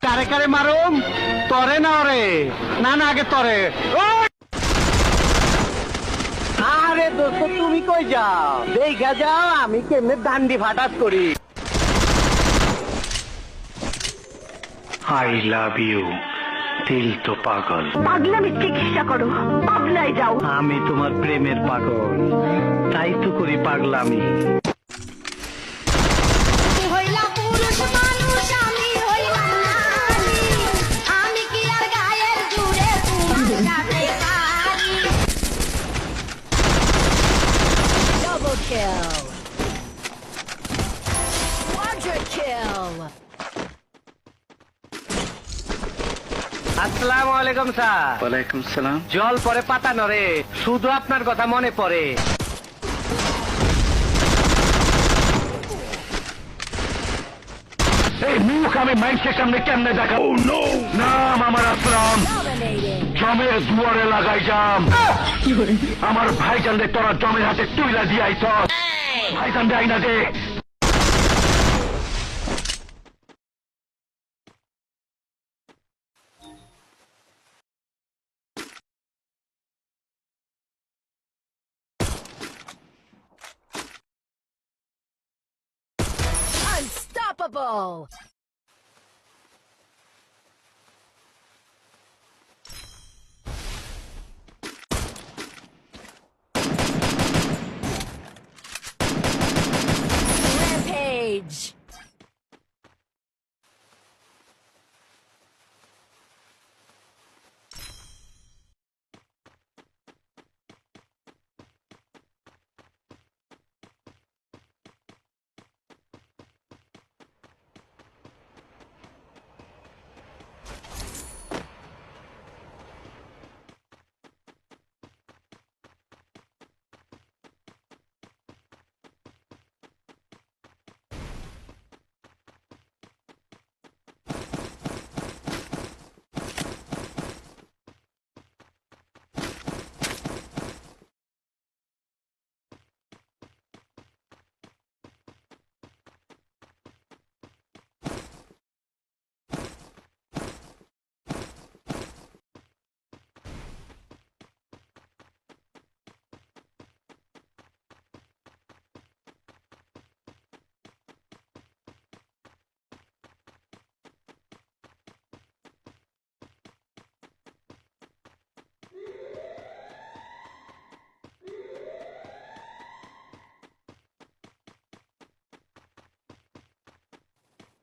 কারে কারে মারুম তরে না ওরে না না আগে তরে আরে দোস্ত তুমি কই যাও দেখা যাও আমি কেমনে দান্ডি ফাটাস করি আই লাভ ইউ দিল তো পাগল পাগলামি চিকিৎসা করো পাগলায় যাও আমি তোমার প্রেমের পাগল তাই তো করি পাগলামি হইলা পুরুষ মানুষ আমি হইলাম নারী আমি কি আর গায়ের জুড়ে তোমার কাছে পারি ডাবল কিল কোয়াড্রা কিল আসসালামু আলাইকুম স্যার ওয়ালাইকুম সালাম। জল পরে পাতা নরে শুধু আপনার কথা মনে পড়ে এই মুখ আমি মাইন্ডের সামনে কেমনে দেখাবো নাম আমার আসলাম জমের দুয়ারে লাগাই যাম আমার ভাইজানদের তোরা জমের হাতে তুইলা দিয়াই তো ভাইজান দেয় না দে Unstoppable! Rampage!